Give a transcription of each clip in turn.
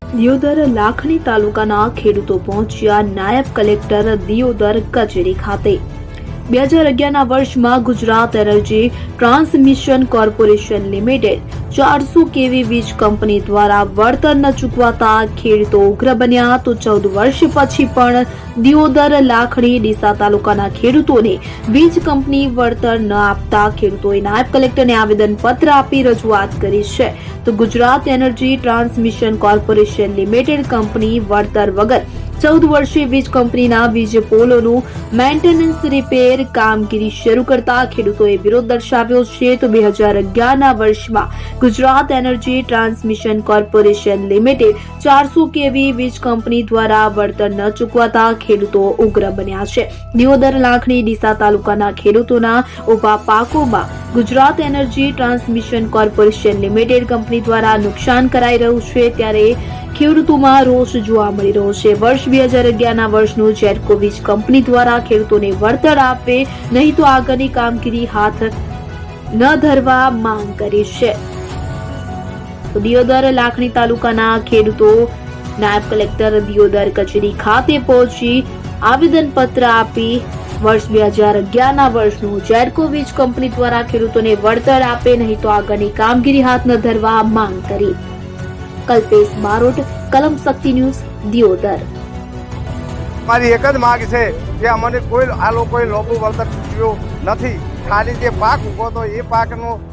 દિયોદર લાખણી તાલુકાના ખેડૂતો પહોંચ્યા નાયબ કલેક્ટર દિયોદર કચેરી ખાતે 2011ના વર્ષમાં Gujarat energy transmission corporation limited 400 કેવી વીજ કંપની દ્વારા વળતર ન ચૂકવાતા ખેડૂતો ઉગ્ર બન્યા તો 14 વર્ષ પછી પણ દિયોદર લાખણી ડીસા તાલુકાના ખેડૂતોને વીજ કંપની વળતર ન આપતા ખેડૂતોએ નાયબ કલેક્ટરને આવેદનપત્ર આપી રજૂઆત કરી છે તો Gujarat energy transmission corporation limited company વળતર વગર 14 વર્ષે વીજ કંપનીના વીજ પોલોનું મેન્ટેનન્સ રિપેર કામગીરી શરૂ કરતા ખેડૂતોએ વિરોધ દર્શાવ્યો છે તો 2011ના વર્ષમાં Gujarat energy transmission corporation limited 400 કેવી વીજ કંપની દ્વારા વળતર ન ચૂકવાતા ખેડૂતો ઉગ્ર બન્યા છે। દિયોદર લાખણી ડીસા તાલુકાના ખેડૂતોના ઉભા પાકોમાં Gujarat energy transmission corporation limited company દ્વારા નુકસાન કરાઈ રહ્યું છે ત્યારે ખેડૂતોમાં રોષ જોવા મળી રહ્યો છે। વર્ષ 2011ના વર્ષનું જેટકો વીજ કંપની દ્વારા ખેડૂતોને વળતર આપે નહીં તો આગળની કામગીરી હાથ ન ધરવા માંગ કરી છે। તો દિયોદર લાખણી તાલુકાના ખેડૂતો નાયબ કલેક્ટર દિયોદર કચેરી ખાતે પહોંચી આવેદનપત્ર આપી વર્ષ 2011ના વર્ષનું જેટકો વીજ કંપની દ્વારા ખેડૂતોને વળતર આપે નહીં તો આગળની કામગીરી હાથ ન ધરવા માંગ કરી। કલ્પેશ બારોટ, કલમ શક્તિ ન્યૂઝ, દિયોદર। મારી એક જ માંગ છે કે અમને કોઈ આ લોકોએ લોકોનું વળતર ચૂકવ્યું નથી। ખાલી જે પાક ઉભો હતો એ પાકનું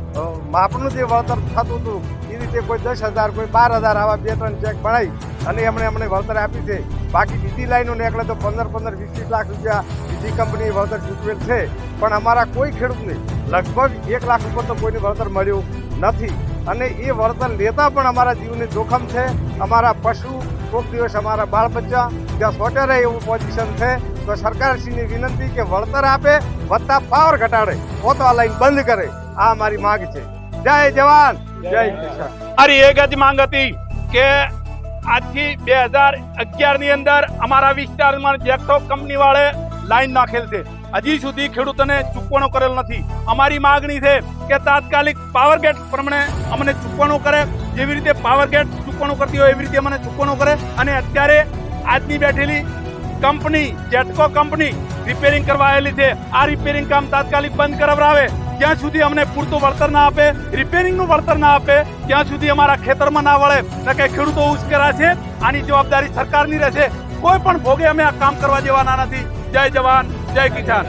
માપનું જે વળતર થતું હતું એ રીતે કોઈ 10,000 કોઈ 12,000 આવા 2-3 ચેક બનાવી અને એમણે વળતર આપી છે। બાકી બીજી લાઈનો નીકળે તો 15-15, 20-20 લાખ રૂપિયા બીજી કંપની વળતર ચૂકવેલ છે પણ અમારા કોઈ ખેડૂતને લગભગ 1 લાખ ઉપર તો કોઈને વળતર મળ્યું નથી અને એ વળતર લેતા પણ અમારા જીવને જોખમ છે। અમારા પશુ કોઈક દિવસ અમારા બાળ બચ્ચા જ્યાં સોટે રહે એવું પોઝિશન છે તો સરકારશ્રીની વિનંતી કે વળતર આપે વત્તા પાવર ઘટાડે તો આ લાઈન બંધ કરે, આ અમારી માંગ છે। જય જવાન જય કિસાન। મારી એક જ માંગ હતી કે આજથી 2011 ની અંદર અમારા વિસ્તારમાં જેટકો કંપની વાળે લાઈન નાખેલ છે, હજી સુધી ખેડૂતોને ચૂકવણો કરેલ નથી। અમારી માંગણી છે કે તાત્કાલિક પાવર ગેટ પ્રમાણે અમને ચૂકવણો કરે, જેવી રીતે પાવર ગેટ ચૂકવણો કરતી હોય એવી રીતે અમને ચૂકવણો કરે અને અત્યારે આજની બેઠેલી કંપની જેટકો કંપની રિપેરિંગ કરવા આવેલી છે, આ રિપેરિંગ કામ તાત્કાલિક બંધ કરાવરાવે। જ્યાં સુધી અમને પૂરતું વળતર ના આપે, રિપેરિંગનું વળતર ના આપે ત્યાં સુધી અમારા ખેતરમાં ના વળે ને કે ખેડૂતો ઉશ્કેરાશે। આની જવાબદારી સરકારની રહેશે, કોઈ પણ ભોગે અમે આ કામ કરવા દેવાના નથી। જય જવાન જય કિસાન।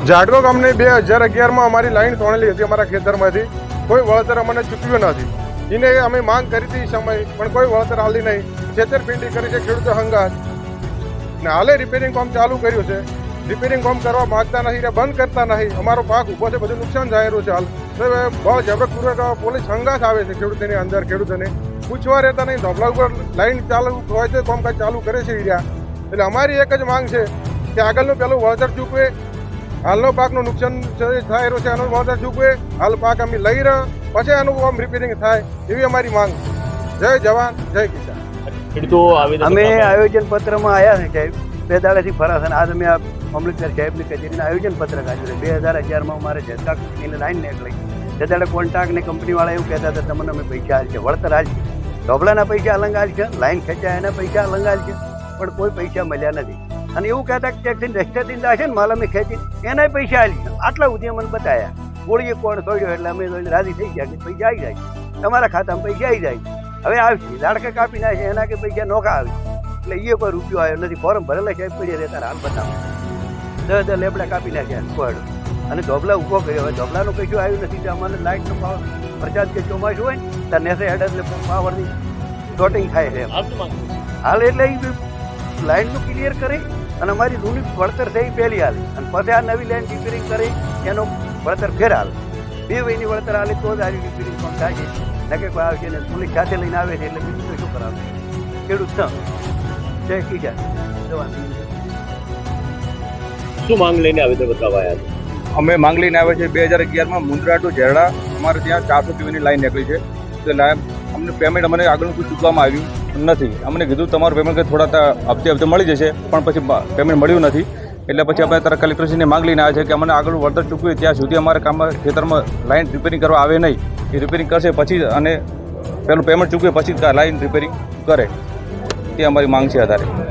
જેટકો કંપની 2011માં અમારી લાઈન તોડેલી હતી અમારા ખેતરમાંથી, કોઈ વળતર અમને ચૂકવ્યું નથી। એને અમે માંગ કરી હતી સમય પણ કોઈ વળતર હાલી નહીં, છેતરપિંડી કરી છે ખેડૂતો હંગાત ને હાલે રિપેરિંગ કામ ચાલુ કર્યું છે। રિપેરિંગ કામ કરવા માંગતા નથી, બંધ કરતા નહીં, અમારો પાક ઉભો છે, બધું નુકસાન જાય રહ્યું છે। હાલ બહુ ઝબરપૂર્વક પોલીસ હંગાત આવે છે ખેડૂતોની અંદર, ખેડૂતોને પૂછવા રહેતા નહીં, ધોબલા ઉપર લાઈન ચાલુ હોય છે, કામકાજ ચાલુ કરે છે એરિયા। એટલે અમારી એક જ માંગ છે કે આગળનું પેલું વળતર ચૂકવે, હાલનો પાકનું નુકસાન થાય રહ્યું છે એનું વળતર ચૂકવે, હાલ પાક અમે લઈ રહ્યા પછી એનું આમ રિપેરિંગ થાય એવી અમારી માંગ છે। જય જવાન જય કિસાન। અમે આયોજન પત્રમાં આવ્યા છે સાહેબ, 2 દાડાથી ફરાશે આજ અમે આ મામલતદાર સાહેબની કચેરીને આયોજન પત્ર કાઢ્યું છે। 2011માં અમારે જેટકા કંપનીને લાઈન નીકળી, તે દાડે કોન્ટ્રાક્ટની કંપનીવાળા એવું કહેતા હતા તમને અમે પૈસા હાલશે, વળતર હાલશે, ઢોબલાના પૈસા અલંગ હાલશે, લાઈન ખેંચાય એના પૈસા અલંગ હાલશે, પણ કોઈ પૈસા મળ્યા નથી। અને એવું કહેતા કે ટેક્સી રસ્તેથી જશે ને માલ અમે ખેંચી એના પૈસા હાલશે, આટલા સુધી અમને બતાવ્યા। ગોળીએ કોણ છોડ્યો એટલે અમે રાજી થઈ ગયા કે પૈસા આવી જાય, તમારા ખાતામાં પૈસા આવી જાય, હવે આવશે લાડકા કાપી નાખે એના કે પૈસા નોખા આવે એટલે એ કોઈ રૂપિયો આવ્યો નથી। ફોર્મ ભરેલા સાહેબ પડી રહેતા હાલ બતાવો 10 લેબડા કાપી નાખ્યા કોડ અને ધોબલા ઊભો કર્યો, હવે ધોબલાનું કશું આવ્યું નથી તો અમારે લાઇટનો પાવર પ્રચાર કે ચોમાસું હોય ને ત્યાં નેસે હેડ એટલે પાવરની શોર્ટિંગ થાય છે હાલ, એટલે એ લાઇનનું ક્લિયર કરી અને અમારી જૂની વળતર છે એ પહેલી હાલ અને પછી આ નવી લાઈન રિપેરિંગ કરી એનો વળતર ફેર હાલ, 2 મહિની વળતર હાલે તો જ આવી રિપેરિંગ પણ થાય છે, ન કે કોઈ આવશે ને પોલીસ સાથે લઈને આવે છે એટલે બીજું તો શું કરાવે ખેડૂત ન જય કિસાન। શું માંગ લઈને આવેદન બતાવવા આવ્યા? અમે માંગ લઈને આવ્યા છે 2011માં મુંદ્રા ટુ ઝેરડા અમારે ત્યાં 400 કેવીની લાઈન નીકળી છે, તો અમને પેમેન્ટ અમને આગળનું કોઈ ચૂકવામાં આવ્યું નથી। અમને કીધું તમારું પેમેન્ટ થોડા હપ્તે મળી જશે પણ પછી પેમેન્ટ મળ્યું નથી, એટલે પછી આપણે તારા કલેક્ટરશ્રીને માંગ લઈને આવ્યા છે કે અમને આગળ વળતર ચૂકવે ત્યાં સુધી અમારા કામમાં ખેતરમાં લાઈન રિપેરિંગ કરવા આવે નહીં, એ રિપેરિંગ કરશે પછી અને પહેલું પેમેન્ટ ચૂકવે પછી જ લાઈન રિપેરિંગ કરે તે અમારી માંગ છે આધારે.